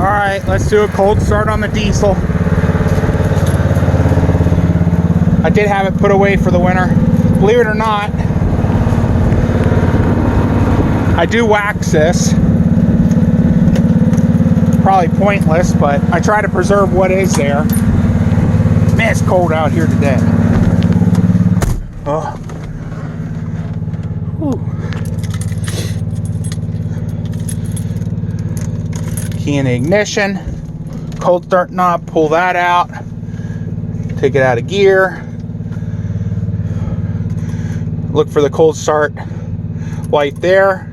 Alright, let's do a cold start on the diesel. I did have it put away for the winter. Believe it or not, I do wax this. Probably pointless, but I try to preserve what is there. Man, it's cold out here today. Oh. Whew. Key in the ignition, cold start knob, pull that out, take it out of gear, look for the cold start light there,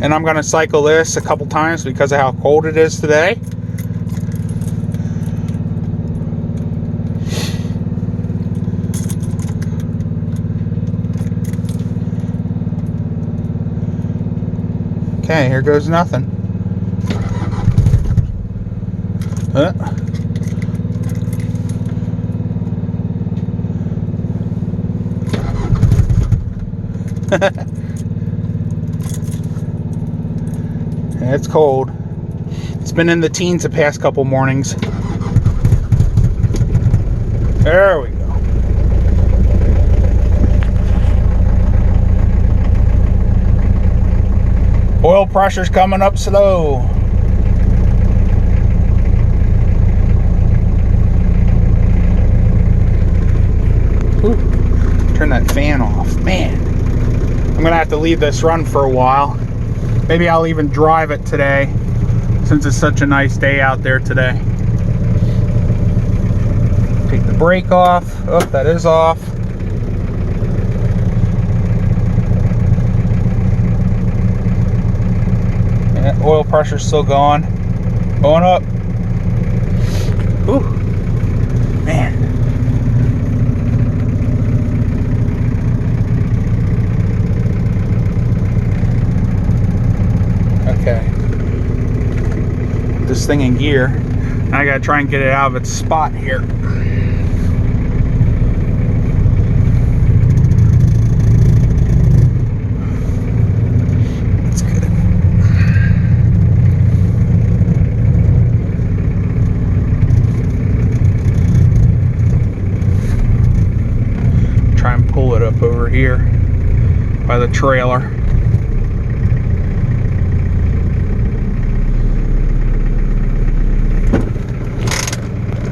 and I'm going to cycle this a couple times because of how cold it is today. Okay, here goes nothing. It's cold. It's been in the teens the past couple mornings. There we go. Oil pressure's coming up slow. Ooh, turn that fan off. Man, I'm gonna have to leave this run for a while. Maybe I'll even drive it today since it's such a nice day out there today. Take the brake off. Oh, that is off. Oil pressure's still going up. Ooh, man. Okay, this thing in gear. Now I gotta try and get it out of its spot here. Pull it up over here by the trailer.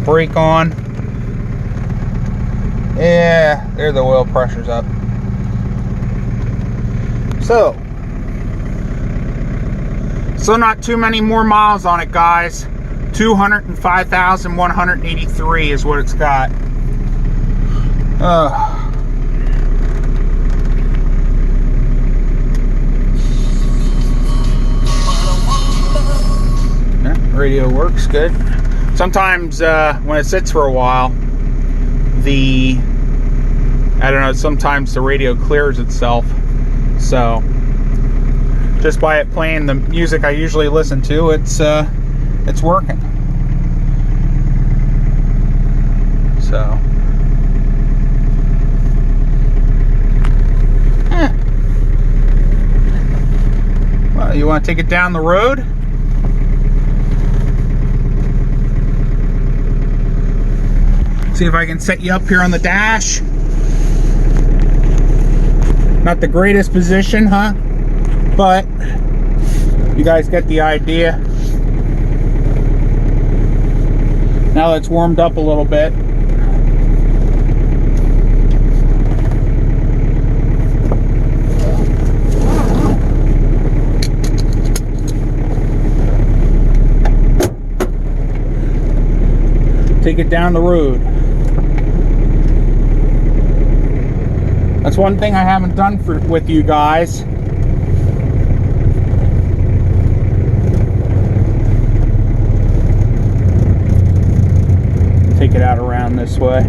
Brake on. Yeah, there the oil pressure's up. So not too many more miles on it, guys. 205,183 is what it's got. Radio works good. Sometimes when it sits for a while, sometimes the radio clears itself. So just by it playing the music I usually listen to, it's working. So well, you want to take it down the road? See if I can set you up here on the dash. Not the greatest position, huh? But you guys get the idea. Now that it's warmed up a little bit. Take it down the road. That's one thing I haven't done with you guys. Take it out around this way.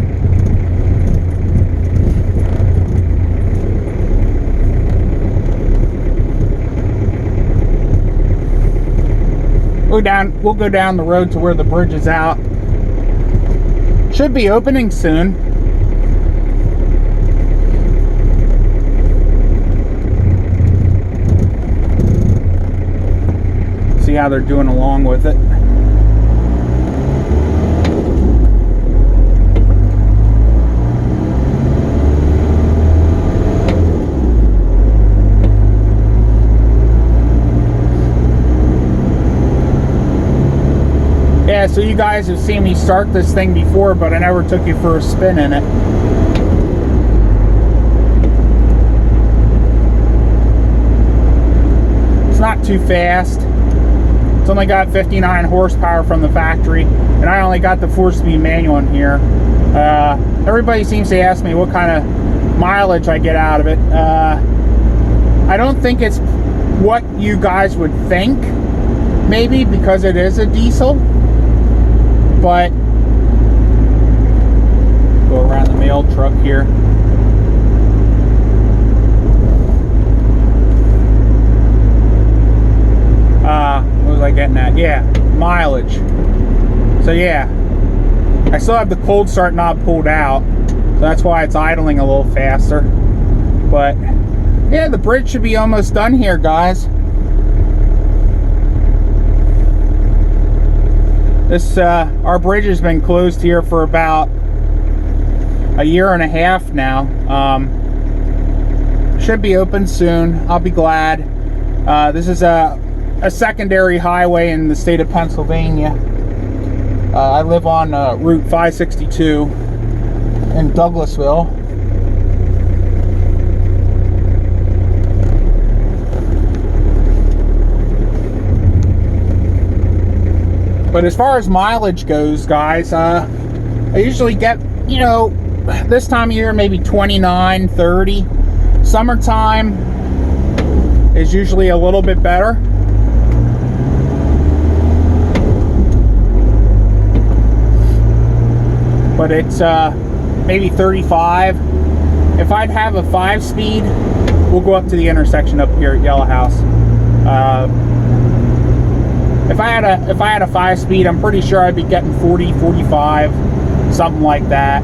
We'll go down the road to where the bridge is out. Should be opening soon. see how they're doing along with it. Yeah, so you guys have seen me start this thing before, but I never took you for a spin in it. It's not too fast. It's only got 59 horsepower from the factory, and I only got the 4-speed manual in here. Everybody seems to ask me what kind of mileage I get out of it. I don't think it's what you guys would think, maybe because it is a diesel. But go around the mail truck here. What was I getting at? Yeah, mileage. So yeah, I still have the cold start knob pulled out, so that's why it's idling a little faster. But yeah, the bridge should be almost done here, guys. This our bridge has been closed here for about a year and a half now. Should be open soon. I'll be glad. This is a secondary highway in the state of Pennsylvania. I live on Route 562 in Douglasville. But as far as mileage goes, guys, I usually get, you know, this time of year, maybe 29, 30. Summertime is usually a little bit better. But it's maybe 35. If I'd have a 5-speed, we'll go up to the intersection up here at Yellow House. If I had a 5-speed, I'm pretty sure I'd be getting 40, 45, something like that.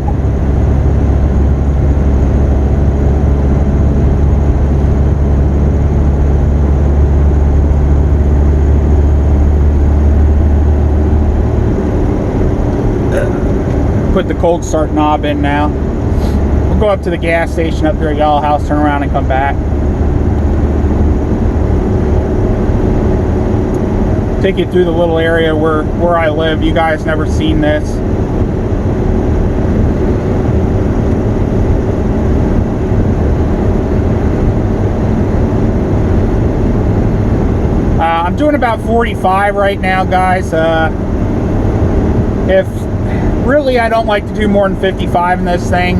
Put the cold start knob in now. We'll go up to the gas station up here at Yellow House, turn around and come back. Take you through the little area where I live. You guys never seen this. I'm doing about 45 right now, guys. If really, I don't like to do more than 55 in this thing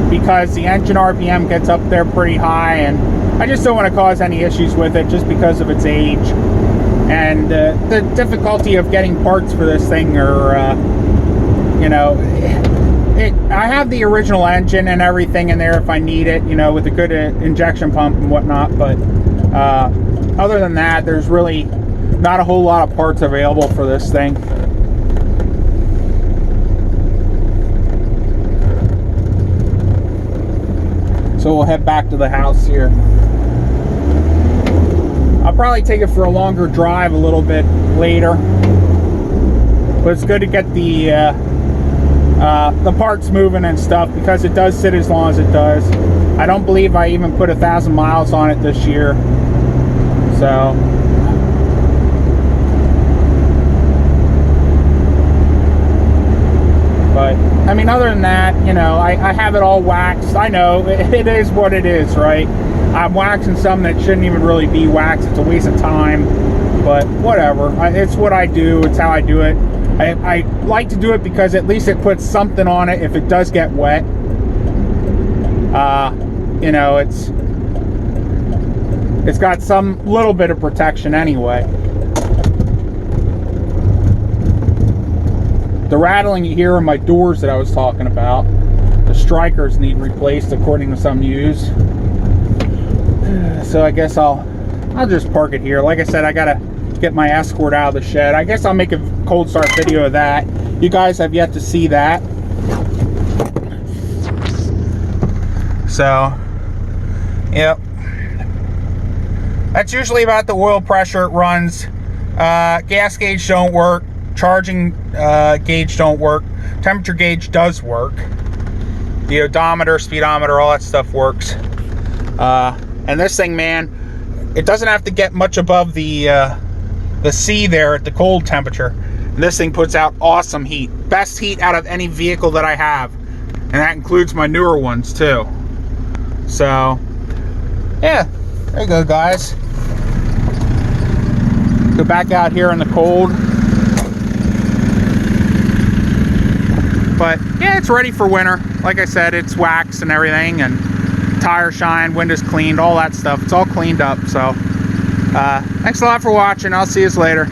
because the engine RPM gets up there pretty high, and I just don't want to cause any issues with it just because of its age. And the difficulty of getting parts for this thing are, you know, I have the original engine and everything in there if I need it, you know, with a good injection pump and whatnot. But other than that, there's really not a whole lot of parts available for this thing. So we'll head back to the house here. I'll probably take it for a longer drive a little bit later, but it's good to get the parts moving and stuff because it does sit as long as it does. I don't believe I even put 1,000 miles on it this year, so but I mean, other than that, you know, I have it all waxed. I know it is what it is, right? I'm waxing some that shouldn't even really be waxed. It's a waste of time, but whatever. It's what I do. It's how I do it. I like to do it because at least it puts something on it if it does get wet. You know, it's got some little bit of protection anyway. The rattling you hear are my doors that I was talking about. The strikers need replaced according to some news. So I guess I'll just park it here. Like I said, I gotta get my Escort out of the shed. I guess I'll make a cold start video of that. You guys have yet to see that. So, yep. That's usually about the oil pressure it runs. Gas gauge don't work. Charging gauge don't work. Temperature gauge does work. The odometer, speedometer, all that stuff works. And this thing, man, it doesn't have to get much above the C there at the cold temperature. And this thing puts out awesome heat. Best heat out of any vehicle that I have. And that includes my newer ones too. So, yeah, there you go, guys. Go back out here in the cold. But yeah, it's ready for winter. Like I said, it's waxed and everything, and tire shine, windows cleaned, all that stuff. It's all cleaned up. So thanks a lot for watching. I'll see you later.